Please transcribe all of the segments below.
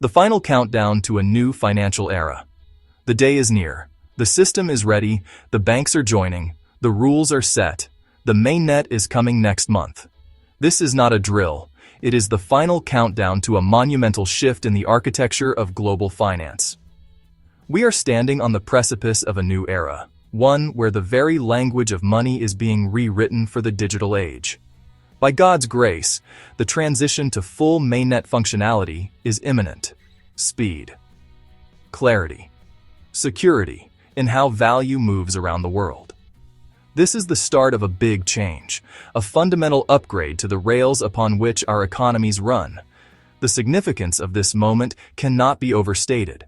The final countdown to a new financial era. The day is near. The system is ready, the banks are joining, the rules are set. The mainnet is coming next month. This is not a drill. It is the final countdown to a monumental shift in the architecture of global finance. We are standing on the precipice of a new era, one where the very language of money is being rewritten for the digital age. By God's grace, the transition to full mainnet functionality is imminent. Speed, clarity, security in how value moves around the world. This is the start of a big change, a fundamental upgrade to the rails upon which our economies run. The significance of this moment cannot be overstated.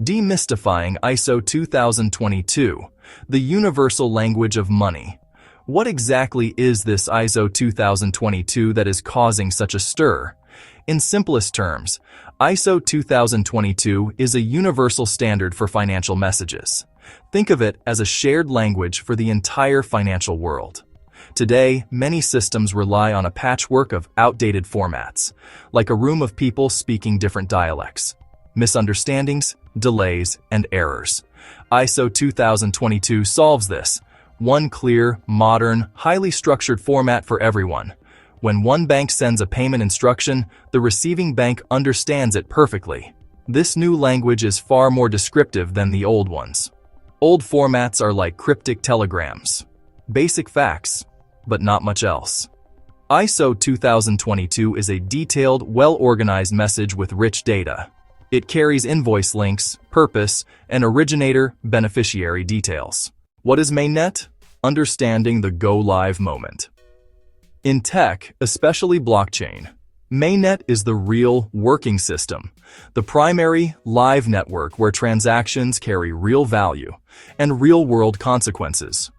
Demystifying ISO 2022, the universal language of money. What exactly is this ISO 2022 that is causing such a stir? In simplest terms, ISO 2022 is a universal standard for financial messages. Think of it as a shared language for the entire financial world. Today, many systems rely on a patchwork of outdated formats, like a room of people speaking different dialects. Misunderstandings, delays, and errors. ISO 2022 solves this. One clear, modern, highly structured format for everyone. When one bank sends a payment instruction, the receiving bank understands it perfectly. This new language is far more descriptive than the old ones. Old formats are like cryptic telegrams. Basic facts, but not much else. ISO 2022 is a detailed, well-organized message with rich data. It carries invoice links, purpose, and originator-beneficiary details. What is mainnet? Understanding the go-live moment. In tech, especially blockchain, mainnet is the real working system, the primary live network where transactions carry real value and real-world consequences.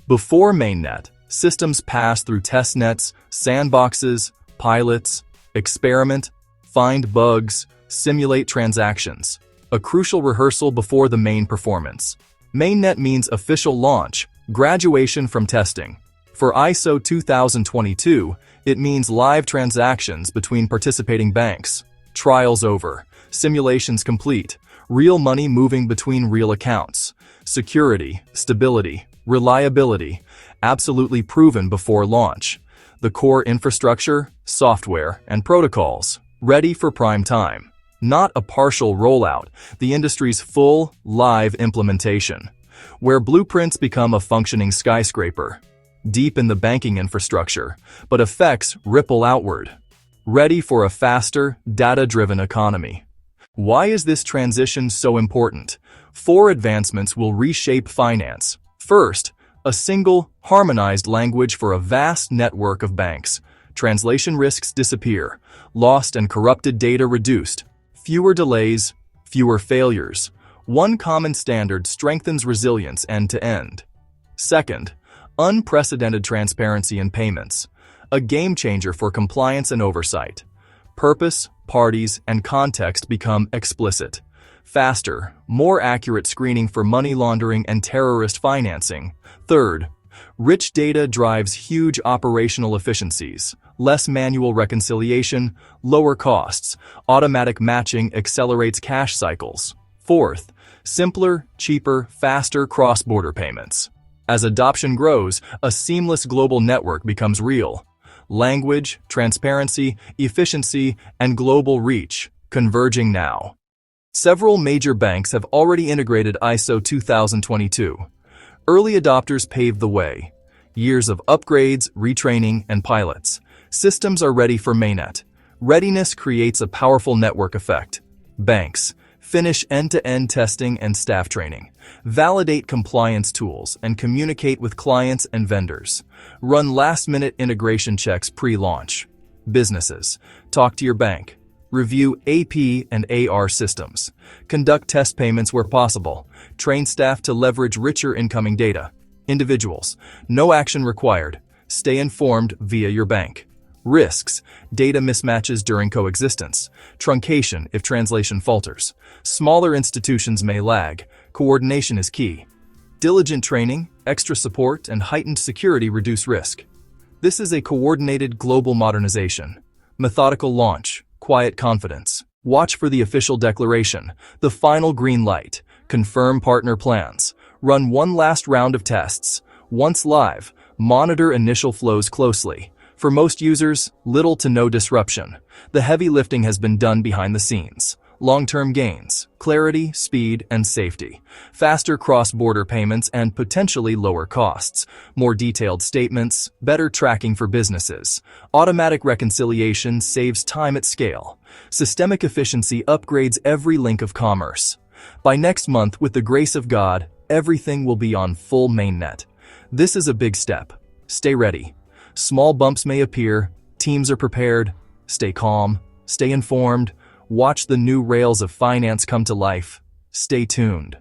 Before mainnet, systems pass through testnets, sandboxes, pilots, experiment, find bugs, simulate transactions, a crucial rehearsal before the main performance. Mainnet means official launch, graduation from testing. For ISO 2022, it means live transactions between participating banks, trials over, simulations complete, real money moving between real accounts, security, stability, reliability, absolutely proven before launch. The core infrastructure, software, and protocols, ready for prime time. Not a partial rollout, the industry's full, live implementation, where blueprints become a functioning skyscraper, deep in the banking infrastructure, but effects ripple outward, ready for a faster, data-driven economy. Why is this transition so important? 4 advancements will reshape finance. First, a single, harmonized language for a vast network of banks. Translation risks disappear, lost and corrupted data reduced. Fewer delays, fewer failures. One common standard strengthens resilience end-to-end. Second, unprecedented transparency in payments, a game-changer for compliance and oversight. Purpose, parties, and context become explicit. Faster, more accurate screening for money laundering and terrorist financing. Third, rich data drives huge operational efficiencies. Less manual reconciliation, lower costs, automatic matching accelerates cash cycles. Fourth, simpler, cheaper, faster cross-border payments. As adoption grows, a seamless global network becomes real. Language, transparency, efficiency, and global reach converging now. Several major banks have already integrated ISO 2022. Early adopters paved the way. Years of upgrades, retraining, and pilots. Systems are ready for mainnet. Readiness creates a powerful network effect. Banks finish end-to-end testing and staff training, validate compliance tools, and communicate with clients and vendors. Run last-minute integration checks pre-launch. Businesses talk to your bank. Review AP and AR systems. Conduct test payments where possible. Train staff to leverage richer incoming data. Individuals, no action required. Stay informed via your bank. Risks, data mismatches during coexistence. Truncation if translation falters. Smaller institutions may lag. Coordination is key. Diligent training, extra support, and heightened security reduce risk. This is a coordinated global modernization. Methodical launch, quiet confidence. Watch for the official declaration, the final green light, confirm partner plans, run one last round of tests. Once live, monitor initial flows closely. For most users, little to no disruption. The heavy lifting has been done behind the scenes. Long-term gains, clarity, speed, and safety. Faster cross-border payments and potentially lower costs. More detailed statements, better tracking for businesses. Automatic reconciliation saves time at scale. Systemic efficiency upgrades every link of commerce. By next month, with the grace of God, everything will be on full mainnet. This is a big step. Stay ready. Small bumps may appear. Teams are prepared. Stay calm. Stay informed. Watch the new rails of finance come to life. Stay tuned.